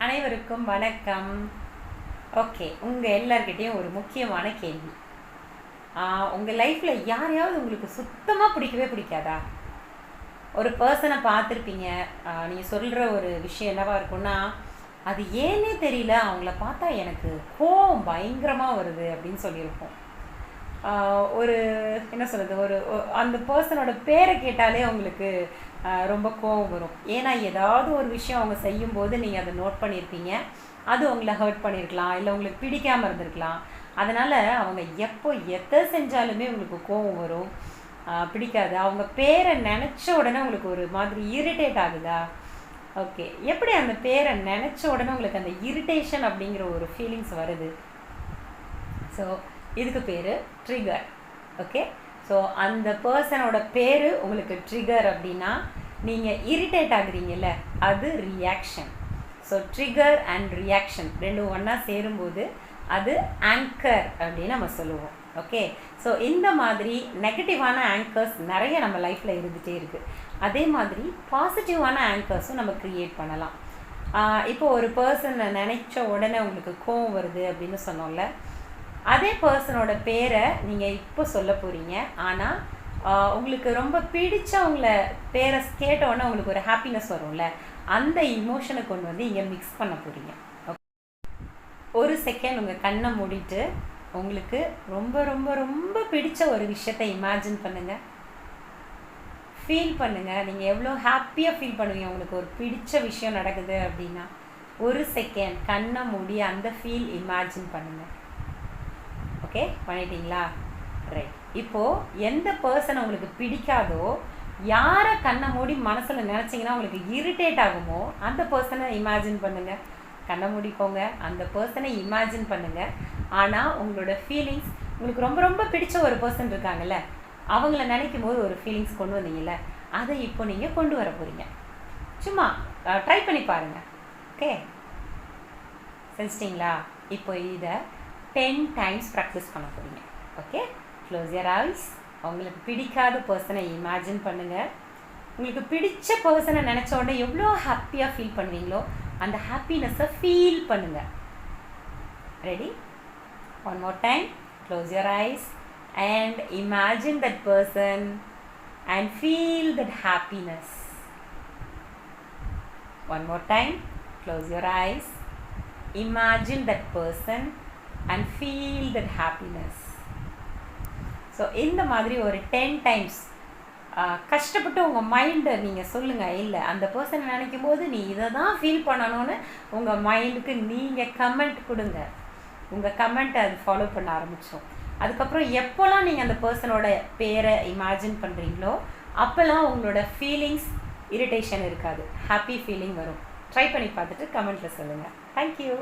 அனைவருக்கும் வணக்கம். ஓகே, உங்கள் எல்லார்கிட்டேயும் ஒரு முக்கியமான கேள்வி. உங்கள் லைஃப்பில் யாரையாவது உங்களுக்கு சுத்தமாக பிடிக்கவே பிடிக்காதா? ஒரு பர்சனை பார்த்துருப்பீங்க. நீங்கள் சொல்கிற ஒரு விஷயம் என்னவா இருக்குன்னா, அது ஏன்னே தெரியல, அவங்கள பார்த்தா எனக்கு கோவம் பயங்கரமாக வருது அப்படின்னு சொல்லியிருப்போம். ஒரு என்ன சொல்கிறது, அந்த பர்சனோட பேரை கேட்டாலே உங்களுக்கு ரொம்ப கோவம் வரும். ஏன்னா ஏதாவது ஒரு விஷயம் அவங்க செய்யும்போது நீங்கள் அதை நோட் பண்ணியிருப்பீங்க. அது உங்களை ஹர்ட் பண்ணியிருக்கலாம், இல்லை உங்களுக்கு பிடிக்காமல் இருந்திருக்கலாம். அதனால் அவங்க எப்போ எதை செஞ்சாலுமே உங்களுக்கு கோவம் வரும், பிடிக்காது. அவங்க பேரை நினச்ச உடனே உங்களுக்கு ஒரு மாதிரி இரிட்டேட் ஆகுதா? ஓகே, எப்படி அந்த பேரை நினச்ச உடனே உங்களுக்கு அந்த இரிட்டேஷன் அப்படிங்கிற ஒரு ஃபீலிங்ஸ் வருது? ஸோ இதுக்கு பேர் ட்ரிகர். ஓகே, ஸோ அந்த பர்சனோட பேர் உங்களுக்கு ட்ரிகர் அப்படின்னா நீங்கள் இரிட்டேட் ஆகுறீங்கல்ல, அது reaction. So trigger and reaction ரெண்டும் ஒன்றா சேரும்போது அது ஆங்கர் அப்படின்னு நம்ம சொல்லுவோம். ஓகே, ஸோ இந்த மாதிரி நெகட்டிவான ஆங்கர்ஸ் நிறைய நம்ம லைஃப்பில் இருந்துகிட்டே இருக்குது. அதே மாதிரி பாசிட்டிவான ஆங்கர்ஸும் நம்ம க்ரியேட் பண்ணலாம். இப்போ ஒரு பர்சனை நினைச்ச உடனே உங்களுக்கு கோவம் வருது அப்படின்னு சொன்னோம்ல, அதே பர்சனோட பேரை நீங்கள் இப்போ சொல்ல போகிறீங்க. ஆனால் உங்களுக்கு ரொம்ப பிடிச்சவங்கள பேரை கேட்டவுடனே உங்களுக்கு ஒரு ஹாப்பினஸ் வரும்ல, அந்த இமோஷனை கொண்டு வந்து இங்கே மிக்ஸ் பண்ண போகிறீங்க. ஒரு செகண்ட் உங்கள் கண்ணை மூடிட்டு உங்களுக்கு ரொம்ப ரொம்ப ரொம்ப பிடிச்ச ஒரு விஷயத்தை இமேஜின் பண்ணுங்கள், ஃபீல் பண்ணுங்கள். நீங்கள் எவ்வளோ ஹாப்பியாக ஃபீல் பண்ணுவீங்க உங்களுக்கு ஒரு பிடிச்ச விஷயம் நடக்குது அப்படின்னா. ஒரு செகண்ட் கண்ணை மூடி அந்த ஃபீல் இமேஜின் பண்ணுங்கள். ஓகே, பண்ணிட்டீங்களா? ரைட். இப்போது எந்த பர்சனை உங்களுக்கு பிடிக்காதோ, யாரை கண்ணை மூடி மனசில் நினச்சிங்கன்னா உங்களுக்கு இரிட்டேட் ஆகுமோ அந்த பர்சனை இமேஜின் பண்ணுங்கள். கண்ணை மூடிக்கோங்க, அந்த பர்சனை இமேஜின் பண்ணுங்கள். ஆனால் உங்களோட ஃபீலிங்ஸ், உங்களுக்கு ரொம்ப ரொம்ப பிடிச்ச ஒரு பர்சன் இருக்காங்கல்ல, அவங்கள நினைக்கும் போது ஒரு ஃபீலிங்ஸ் கொண்டு வந்தீங்கல்ல, அதை இப்போ நீங்கள் கொண்டு வர போகிறீங்க. சும்மா ட்ரை பண்ணி பாருங்கள். ஓகே, செஞ்சிட்டிங்களா? இப்போ இதை 10 times ப்ராக்டிஸ் பண்ண போகிறீங்க. Okay, close your ice. உங்களுக்கு பிடிக்காத பர்சனை இமேஜின் பண்ணுங்கள். உங்களுக்கு பிடிச்ச பர்சனை நினச்ச உடனே எவ்வளோ ஹாப்பியாக ஃபீல் பண்ணுவீங்களோ அந்த ஹாப்பினஸை ஃபீல் பண்ணுங்கள். Ready? One more time. Close your ice and imagine that person and feel that happiness. One more time. Close your eyes. Imagine that person and feel that happiness. So இந்த மாதிரி ஒரு 10 times கஷ்டப்பட்டு உங்கள் மைண்டை நீங்கள் சொல்லுங்கள். இல்லை, அந்த பர்சனை நினைக்கும் போது நீ இதை தான் ஃபீல் பண்ணணும்னு உங்கள் மைண்டுக்கு நீங்கள் கமெண்ட் கொடுங்க. உங்கள் கமெண்ட்டை அது ஃபாலோ பண்ண ஆரம்பித்தோம். அதுக்கப்புறம் எப்போல்லாம் நீங்கள் அந்த பர்சனோட பேரை இமேஜின் பண்ணுறீங்களோ அப்போல்லாம் உங்களோட ஃபீலிங்ஸ் இரிட்டேஷன் இருக்காது, ஹாப்பி ஃபீலிங் வரும். ட்ரை பண்ணி பார்த்துட்டு கமெண்ட்டில் சொல்லுங்கள். தேங்க்யூ.